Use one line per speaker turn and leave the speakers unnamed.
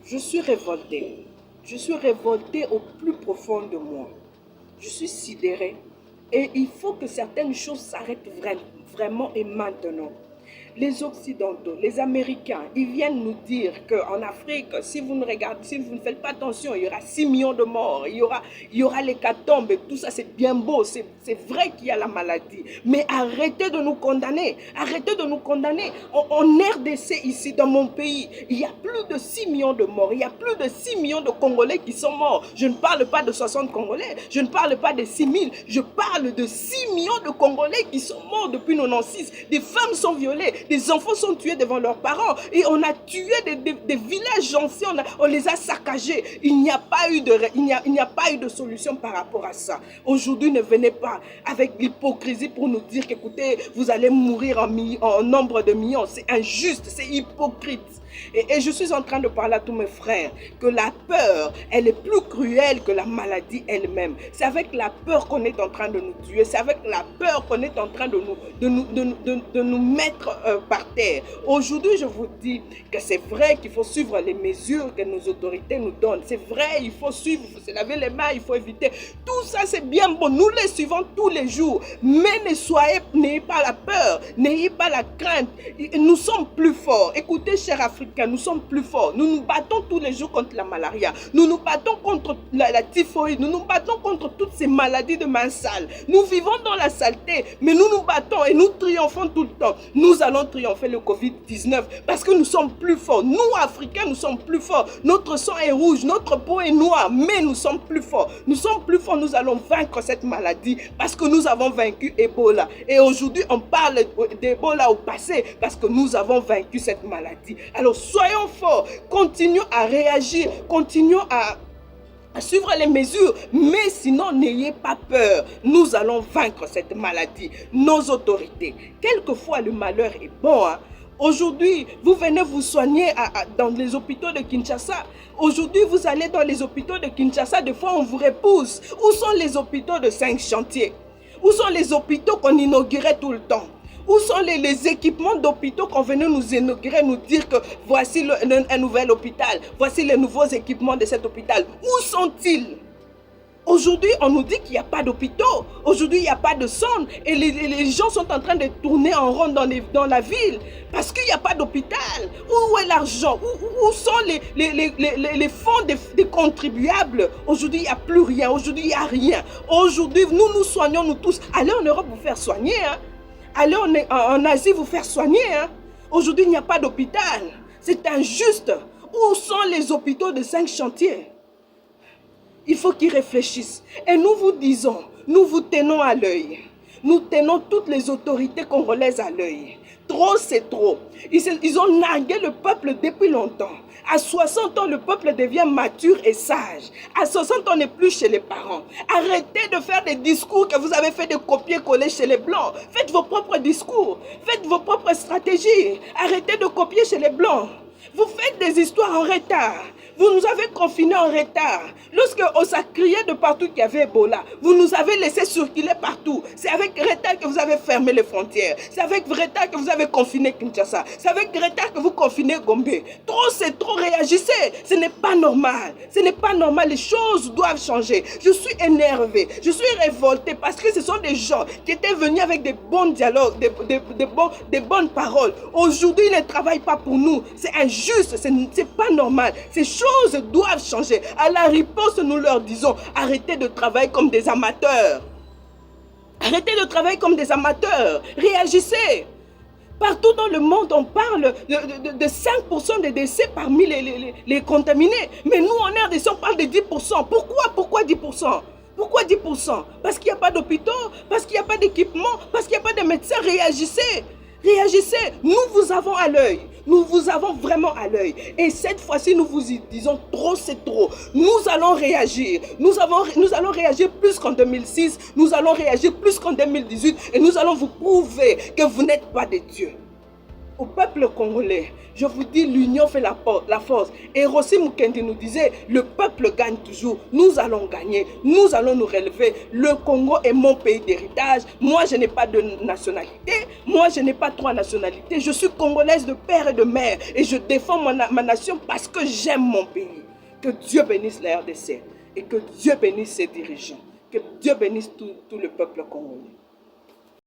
Je suis révoltée. Je suis révoltée au plus profond de moi. Je suis sidérée. Et il faut que certaines choses s'arrêtent vraiment et maintenant. Les Occidentaux, les Américains, ils viennent nous dire qu'en Afrique, si vous ne regardez, si vous ne faites pas attention, il y aura 6 millions de morts, il y aura l'hécatombe, et tout ça, c'est bien beau, c'est vrai qu'il y a la maladie. Mais arrêtez de nous condamner, arrêtez de nous condamner. En RDC, ici, dans mon pays, il y a plus de 6 millions de morts, il y a plus de 6 millions de Congolais qui sont morts. Je ne parle pas de 60 Congolais, je ne parle pas de 6 000, je parle de 6 millions de Congolais qui sont morts depuis 96. Des femmes sont violées, des enfants sont tués devant leurs parents et on a tué des villages anciens, on les a saccagés. Il n'y a pas eu de solution par rapport à ça. Aujourd'hui, ne venez pas avec l'hypocrisie pour nous dire qu'écoutez, vous allez mourir en nombre de millions. C'est injuste, c'est hypocrite. Et je suis en train de parler à tous mes frères que la peur, elle est plus cruelle que la maladie elle-même. C'est avec la peur qu'on est en train de nous tuer. C'est avec la peur qu'on est en train de nous mettre par terre. Aujourd'hui, je vous dis que c'est vrai qu'il faut suivre les mesures que nos autorités nous donnent. C'est vrai, il faut suivre, il faut se laver les mains, il faut éviter. Tout ça, c'est bien bon. Nous les suivons tous les jours. Mais n'ayez pas la peur, n'ayez pas la crainte. Nous sommes plus forts. Écoutez, chers Africains, nous sommes plus forts. Nous nous battons tous les jours contre la malaria. Nous nous battons contre la typhoïde. Nous nous battons contre toutes ces maladies de main sale. Nous vivons dans la saleté, mais nous nous battons et nous triomphons tout le temps. Nous allons triompher le Covid-19 parce que nous sommes plus forts. Nous, Africains, nous sommes plus forts. Notre sang est rouge, notre peau est noire, mais nous sommes plus forts. Nous sommes plus forts, nous allons vaincre cette maladie parce que nous avons vaincu Ebola. Et aujourd'hui, on parle d'Ebola au passé parce que nous avons vaincu cette maladie. Alors soyons forts, continuons à réagir, continuons à suivre les mesures, mais sinon n'ayez pas peur, nous allons vaincre cette maladie. Nos autorités, quelquefois le malheur est bon, hein? Aujourd'hui, vous venez vous soigner dans les hôpitaux de Kinshasa. Aujourd'hui, vous allez dans les hôpitaux de Kinshasa, des fois on vous repousse. Où sont les hôpitaux de 5 chantiers? Où sont les hôpitaux qu'on inaugurait tout le temps? Où sont les équipements d'hôpitaux qu'on venait nous inaugurer, nous dire que voici un nouvel hôpital, voici les nouveaux équipements de cet hôpital? Où sont-ils? Aujourd'hui, on nous dit qu'il n'y a pas d'hôpitaux. Aujourd'hui, il n'y a pas de sonde. Et les gens sont en train de tourner en rond dans la ville parce qu'il n'y a pas d'hôpital. Où est l'argent? Où sont les fonds des contribuables? Aujourd'hui, il n'y a plus rien. Aujourd'hui, il n'y a rien. Aujourd'hui, nous soignons, nous tous. Allez en Europe vous faire soigner, hein? Allez en Asie vous faire soigner, hein? Aujourd'hui, il n'y a pas d'hôpital. C'est injuste. Où sont les hôpitaux de 5 chantiers? Il faut qu'ils réfléchissent. Et nous vous disons, nous vous tenons à l'œil. Nous tenons toutes les autorités congolaises à l'œil. Trop, c'est trop. Ils ont nargué le peuple depuis longtemps. À 60 ans, le peuple devient mature et sage. À 60 ans, on n'est plus chez les parents. Arrêtez de faire des discours que vous avez fait de copier-coller chez les Blancs. Faites vos propres discours. Faites vos propres stratégies. Arrêtez de copier chez les Blancs. Vous faites des histoires en retard. Vous nous avez confinés en retard. Lorsque on s'est crié de partout qu'il y avait Ebola, vous nous avez laissé circuler partout. C'est avec retard que vous avez fermé les frontières. C'est avec retard que vous avez confiné Kinshasa. C'est avec retard que vous confinez Gombe. Trop, c'est trop, réagissez. Ce n'est pas normal. Ce n'est pas normal. Les choses doivent changer. Je suis énervée. Je suis révoltée parce que ce sont des gens qui étaient venus avec des bons dialogues, des bonnes paroles. Aujourd'hui, ils ne travaillent pas pour nous. C'est injuste. C'est pas normal. Ces choses doivent changer. À la riposte, nous leur disons, arrêtez de travailler comme des amateurs. Arrêtez de travailler comme des amateurs. Réagissez. Partout dans le monde, on parle de 5% de décès parmi les contaminés. Mais nous, en RDC, on parle de 10%. Pourquoi 10%? Pourquoi 10%? Parce qu'il n'y a pas d'hôpitaux, parce qu'il n'y a pas d'équipement, parce qu'il n'y a pas de médecins. Réagissez. Réagissez. Nous vous avons à l'œil. Nous vous avons vraiment à l'œil. Et cette fois-ci, nous vous disons trop, c'est trop. Nous allons réagir. Nous allons réagir plus qu'en 2006. Nous allons réagir plus qu'en 2018. Et nous allons vous prouver que vous n'êtes pas des dieux. au peuple congolais, je vous dis, l'union fait la force. Et Rossi Mukendi nous disait, le peuple gagne toujours. Nous allons gagner. Nous allons nous relever. Le Congo est mon pays d'héritage. Moi, je n'ai pas de nationalité. Moi, je n'ai pas 3 nationalités. Je suis congolaise de père et de mère. Et je défends ma nation parce que j'aime mon pays. Que Dieu bénisse la RDC. Et que Dieu bénisse ses dirigeants. Que Dieu bénisse tout le peuple congolais.